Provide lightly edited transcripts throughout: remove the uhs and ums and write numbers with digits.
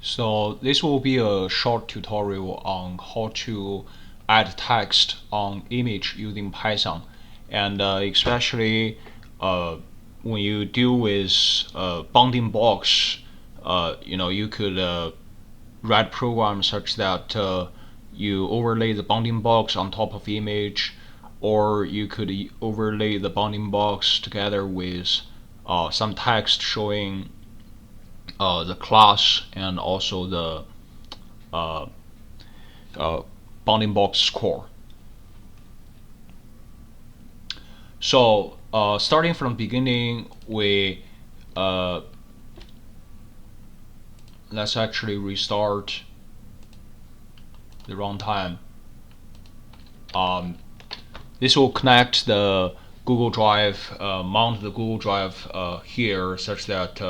So this will be a short tutorial on how to add text on image using Python, and especially when you deal with bounding box, you could write programs such that you overlay the bounding box on top of image, or you could overlay the bounding box together with some text showing the class and also the uh, bounding box score. So starting from the beginning, we let's actually restart the runtime. This will connect the Google Drive, mount the Google Drive here, such that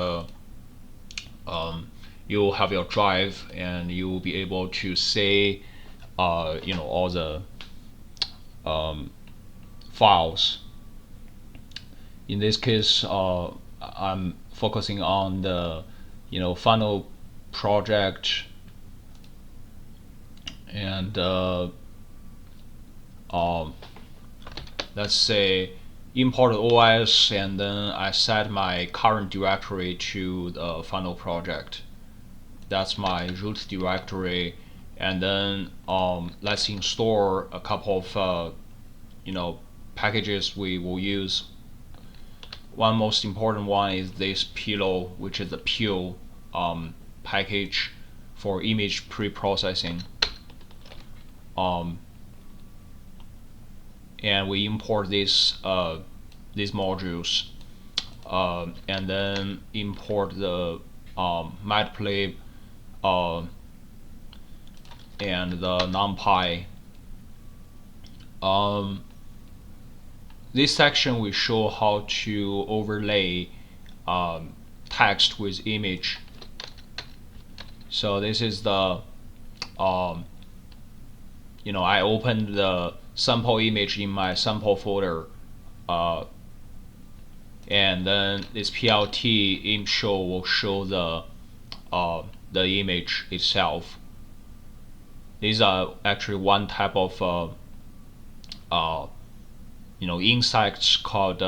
you'll have your drive and you will be able to see all the files. In this case, I'm focusing on the final project, and let's say import OS, and then I set my current directory to the final project. That's my root directory, and then let's install a couple of packages we will use. One most important one is this PIL, which is the PIL package for image pre-processing. And we import these modules, and then import the matplotlib and the numpy. This section will show how to overlay text with image. So this is the I opened the sample image in my sample folder, and then this PLT image show will show the image itself. These are actually one type of insects called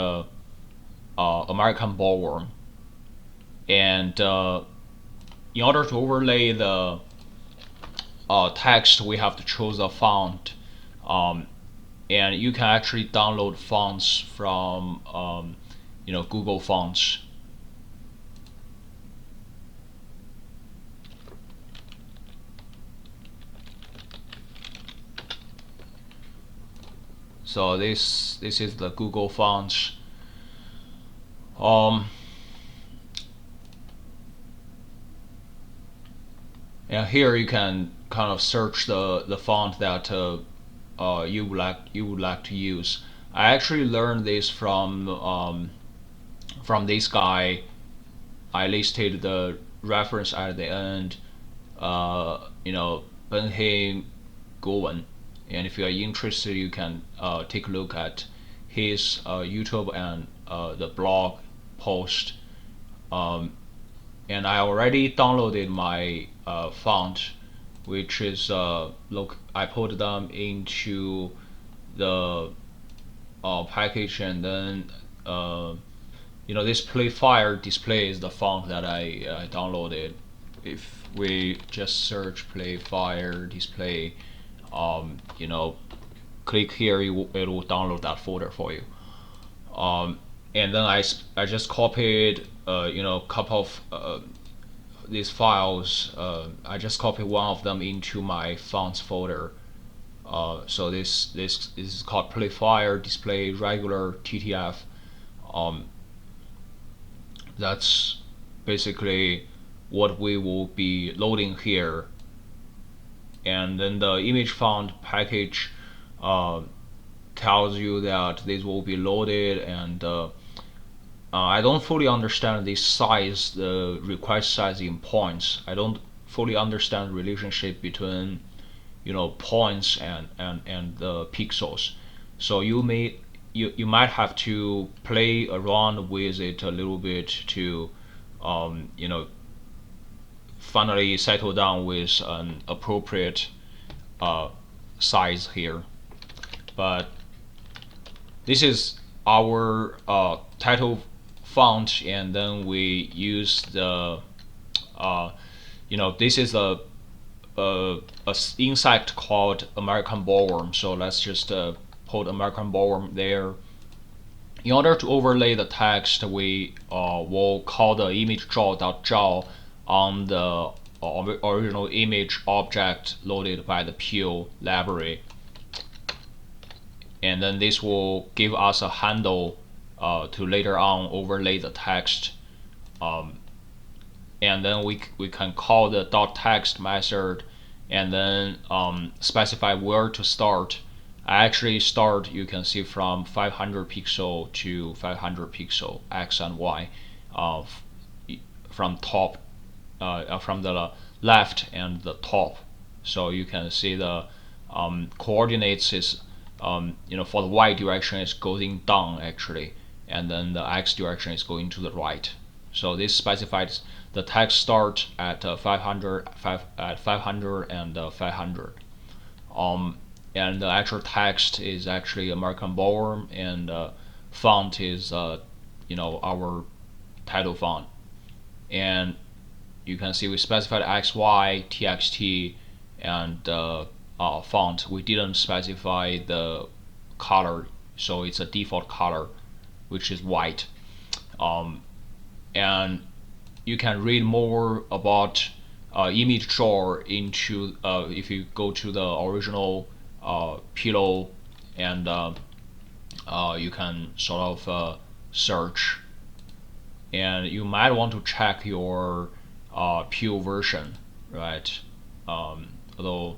American bollworm, and in order to overlay the text, we have to choose a font, and you can actually download fonts from Google Fonts. So this is the Google Fonts. And here you can kind of search the font that you would like to use. I actually learned this from this guy. I listed the reference at the end. Benheim Gowen. And if you are interested, you can take a look at his YouTube and the blog post. And I already downloaded my font, which is I put them into the package, and then this play fire displays the font that I downloaded. If we just search play fire display, click here, it will download that folder for you. And then I just copied a couple of these files. I just copied one of them into my fonts folder. So this is called play fire display regular TTF. That's basically what we will be loading here. And then the image font package tells you that this will be loaded, and I don't fully understand this size, the request size in points. I don't fully understand the relationship between points and the pixels. So you might have to play around with it a little bit to finally settle down with an appropriate size here. But this is our title font, and then we use the this is a insect called American bollworm. So let's just put American bollworm there. In order to overlay the text, we will call the image draw.draw on the original image object loaded by the PIL library, and then this will give us a handle to later on overlay the text. And then we can call the .text method and then specify where to start. I actually start, you can see, from 500 pixel to 500 pixel x and y from top from the left and the top. So you can see the coordinates is for the y direction is going down actually, and then the x direction is going to the right. So this specifies the text start at 500 and 500. And the actual text is actually American bollworm, and font is our title font. And you can see we specified XY, TXT, and font. We didn't specify the color, so it's a default color, which is white. And you can read more about image draw into if you go to the original PIL, and you can sort of search, and you might want to check your PIL version, right? Although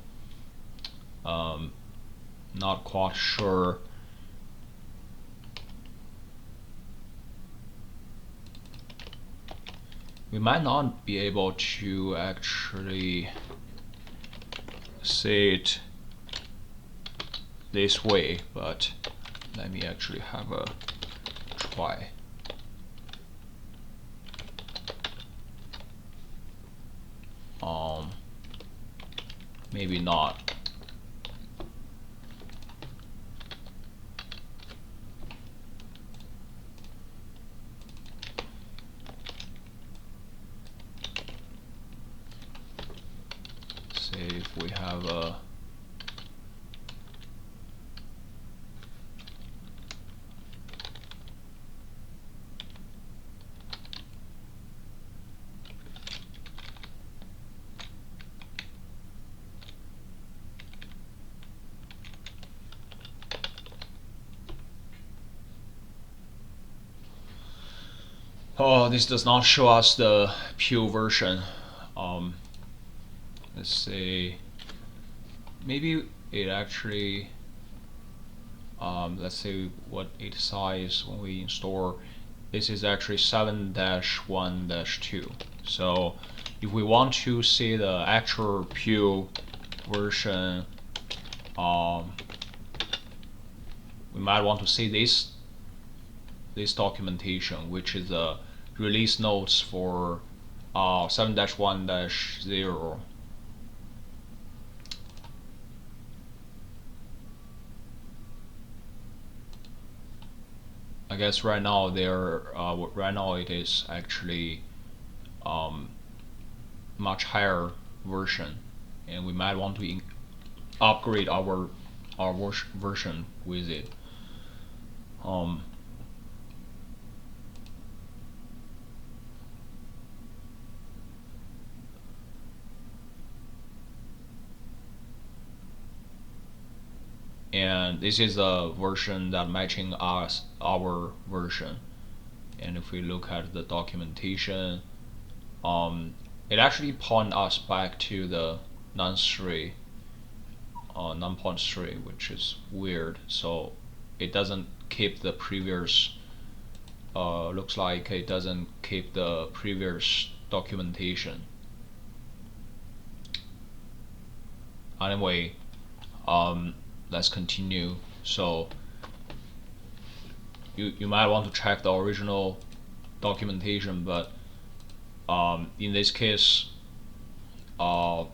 not quite sure. We might not be able to actually see it this way, but let me actually have a try. Maybe not. See if we have a oh, this does not show us the PIL version. Let's see. Maybe it actually. Let's see what it size when we install. This is actually 7-1-2. So if we want to see the actual PIL version, we might want to see this documentation, which is the release notes for 7-1-0. I guess right now it is actually much higher version, and we might want to upgrade our version with it. And this is a version that matching us our version. And if we look at the documentation, it actually point us back to the 9.3, which is weird. So it doesn't keep the previous. Looks like it doesn't keep the previous documentation. Anyway, let's continue. So you might want to check the original documentation, but in this case uh,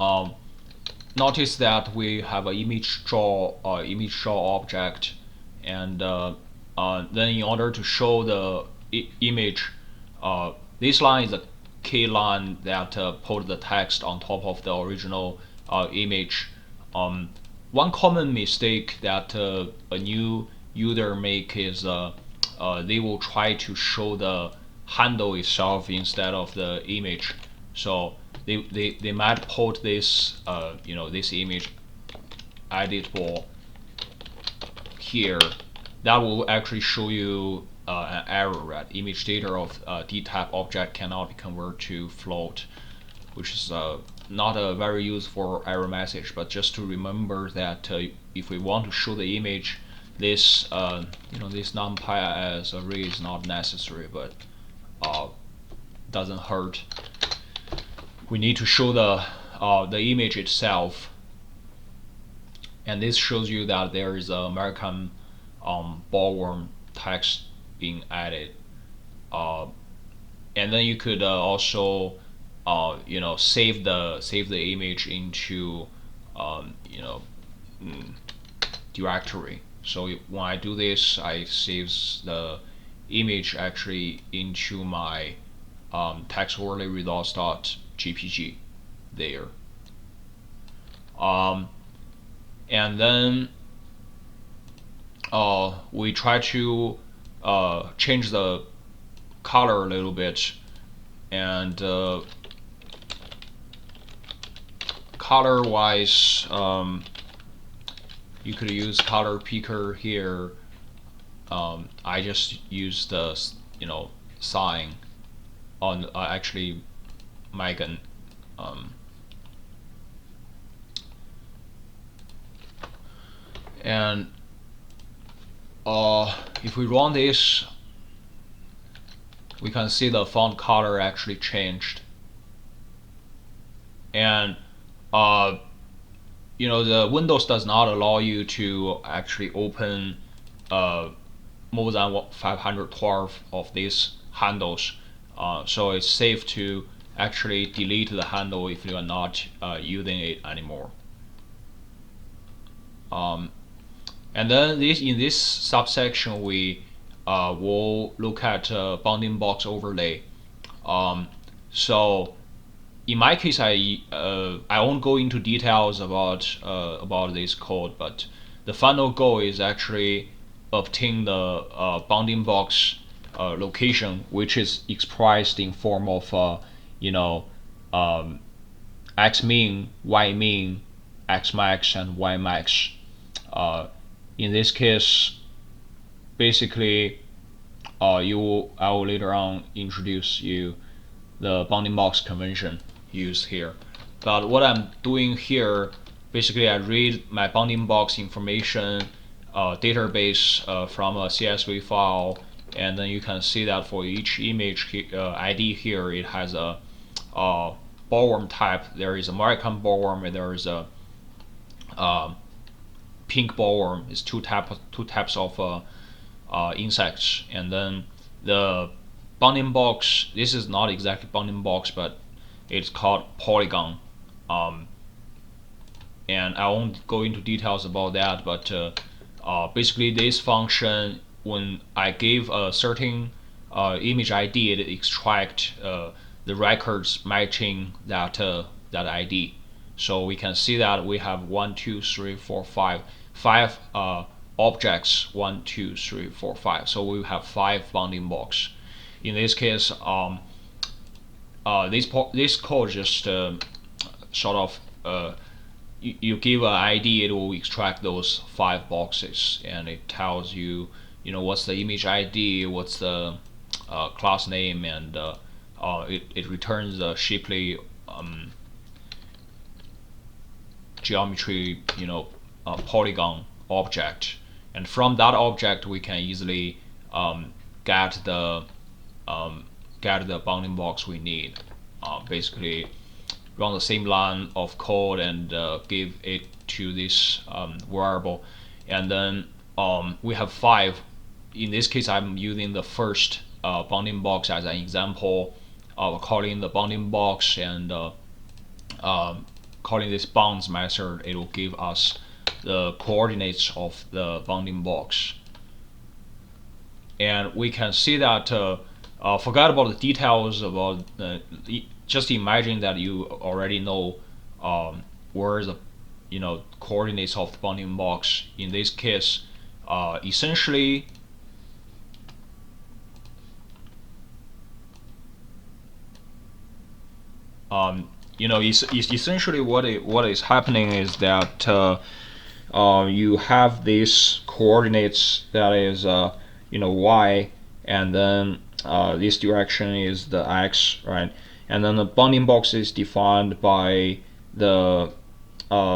um, notice that we have an image draw object, and then in order to show the image, this line is a key line that put the text on top of the original image. One common mistake that a new user make is they will try to show the handle itself instead of the image. So they might put this this image editable here. That will actually show you an error, right? Image data of dtype object cannot be converted to float, which is not a very useful error message. But just to remember that if we want to show the image, this this numpy as array is not necessary, but doesn't hurt. We need to show the image itself, and this shows you that there is an American ballworm text being added. And then you could also save the image into directory. So when I do this, I saves the image actually into my text overlay results.gpg there. And then we try to change the color a little bit, and color wise, you could use color picker here. I just use the sign on actually Megan. And if we run this, we can see the font color actually changed. And the Windows does not allow you to actually open more than 512 of these handles. So it's safe to actually delete the handle if you are not using it anymore. And then in this subsection, we will look at bounding box overlay. So in my case, I won't go into details about this code, but the final goal is actually obtain the bounding box location, which is expressed in form of x min, y min, x max, and y max. In this case, basically, I will later on introduce you the bounding box convention used here. But what I'm doing here, basically, I read my bounding box information database from a CSV file, and then you can see that for each image ID here, it has a ballworm type. There is American ballworm, and there is a pink ballworm. It's two types of insects. And then the bounding box, this is not exactly bounding box, but it's called polygon. And I won't go into details about that, but basically this function, when I give a certain image ID, it extract the records matching that ID. So we can see that we have 1, 2, 3, 4, 5 objects. 1, 2, 3, 4, 5. So we have 5 bounding box. In this case, this code just sort of you give an ID, it will extract those 5 boxes, and it tells you what's the image ID, what's the class name, and it returns a Shipley geometry polygon object, and from that object we can easily get the bounding box we need. Basically run the same line of code and give it to this variable, and then we have 5. In this case, I'm using the first bounding box as an example of calling the bounding box and calling this bounds method. It will give us the coordinates of the bounding box, and we can see that forget about the details about just imagine that you already know where the coordinates of the bounding box. In this case, essentially essentially what is happening is that you have these coordinates that is y, and then this direction is the x, right? And then the bounding box is defined by the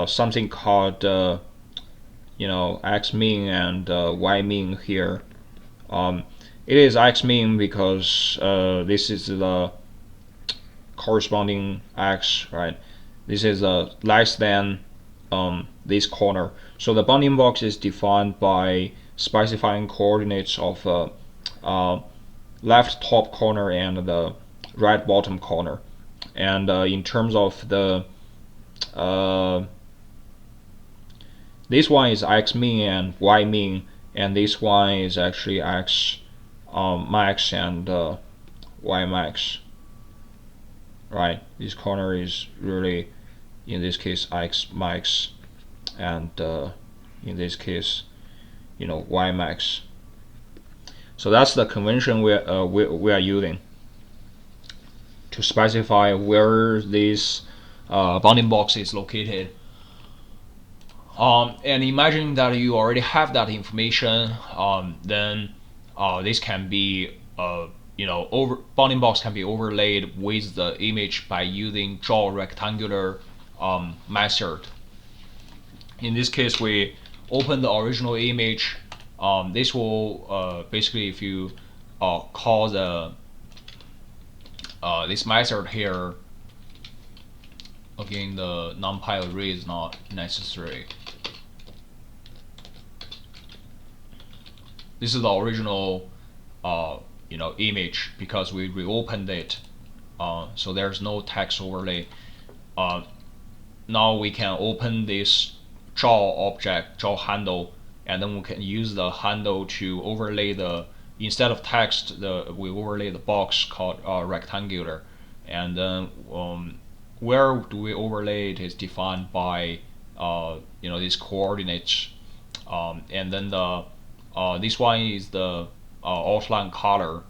something called x mean and y mean here. It is x mean because this is the corresponding x, right? This is less than this corner. So the bounding box is defined by specifying coordinates of left top corner and the right bottom corner. And in terms of the this one is x mean and y mean, and this one is actually x max and y max, right? This corner is really, in this case, x max, and in this case, y max. So that's the convention we are using to specify where this bounding box is located. And imagine that you already have that information, then this can be bounding box can be overlaid with the image by using draw rectangular method. In this case, we open the original image. This will basically, if you call the this method here, again the numpy array is not necessary. This is the original image because we reopened it, so there's no text overlay. Now we can open this draw object, draw handle, and then we can use the handle to overlay the, instead of text, we overlay the box called rectangular, and then where do we overlay it is defined by these coordinates, and then the this one is the outline color.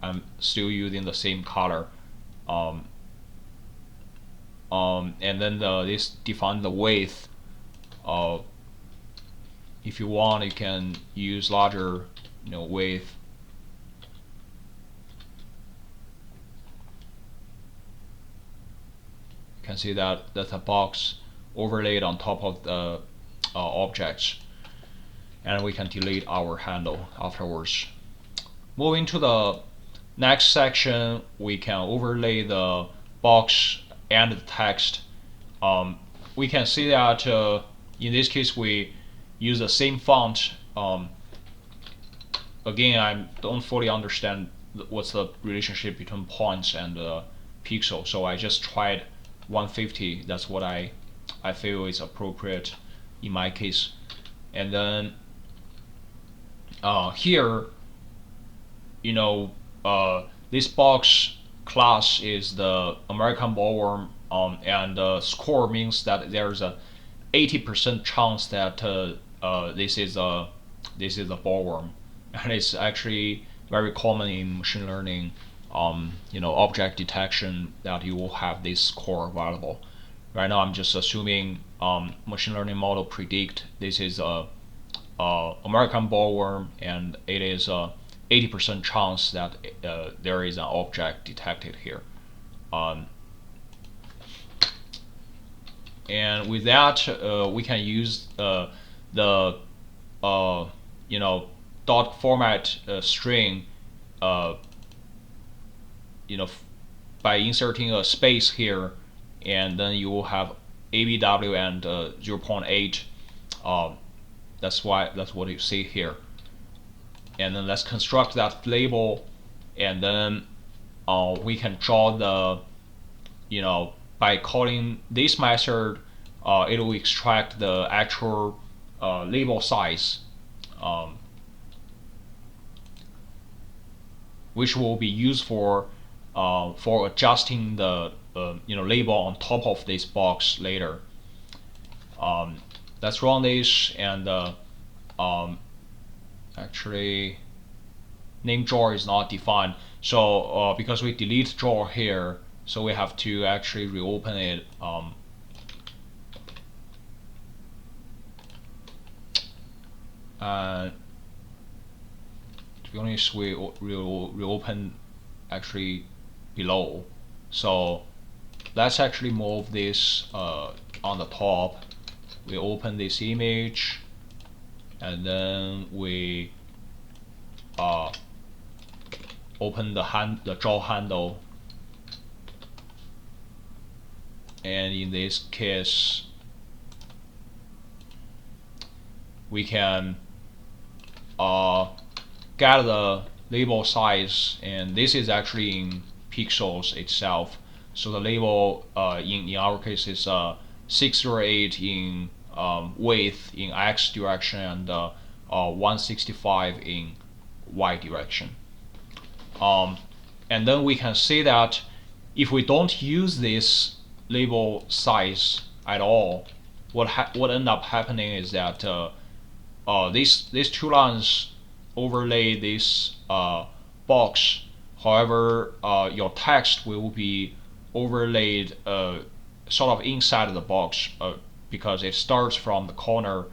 I'm still using the same color, and then this defines the width. If you want, you can use larger width. You can see that that's a box overlaid on top of the objects, and we can delete our handle afterwards. Moving to the next section, we can overlay the box and the text. We can see that in this case we use the same font. Again, I don't fully understand what's the relationship between points and pixel, so I just tried 150. That's what I feel is appropriate in my case. And then here, this box class is the American ballworm, and score means that there's a 80% chance that this is a ballworm, and it's actually very common in machine learning, object detection, that you will have this score available. Right now, I'm just assuming machine learning model predict this is a American ballworm, and it is a 80% chance that there is an object detected here. And with that, we can use the dot format string, by inserting a space here, and then you will have ABW and 0.8. That's what you see here. And then let's construct that label, and then we can draw the, by calling this method, it will extract the actual label size, which will be used for adjusting the label on top of this box later. Let's run this, and actually name drawer is not defined, so because we delete drawer here, so we have to actually reopen it. To be honest, we reopen actually below, so let's actually move this on the top. We open this image, and then we open the draw handle, and in this case we can get the label size, and this is actually in pixels itself. So the label in our case is 608 in width in X direction, and 165 in Y direction. And then we can see that if we don't use this label size at all, what end up happening is that these two lines overlay this box. However, your text will be overlaid sort of inside the box, because it starts from the corner,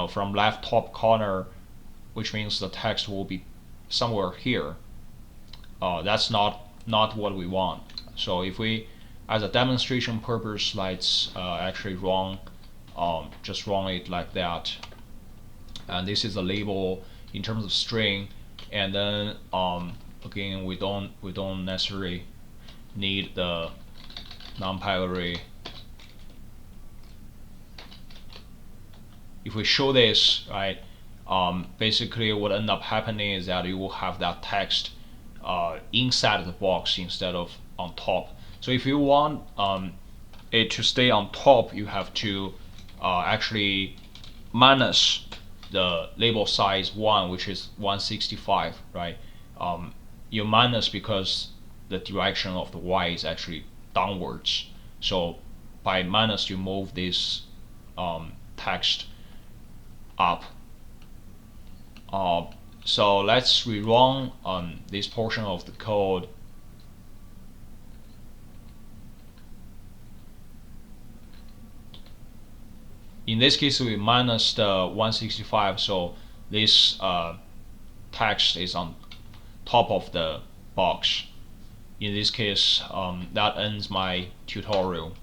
from left top corner, which means the text will be somewhere here. That's not what we want. So if we, as a demonstration purpose, let's actually just run it like that. And this is a label in terms of string, and then again, we don't necessarily need the numpy array. If we show this, right, basically what end up happening is that you will have that text inside the box instead of on top. So if you want it to stay on top, you have to actually minus the label size 1, which is 165, right? You minus because the direction of the Y is actually downwards. So by minus, you move this text up. So let's rerun this portion of the code. In this case, we minus the 165, so this text is on top of the box. In this case, that ends my tutorial.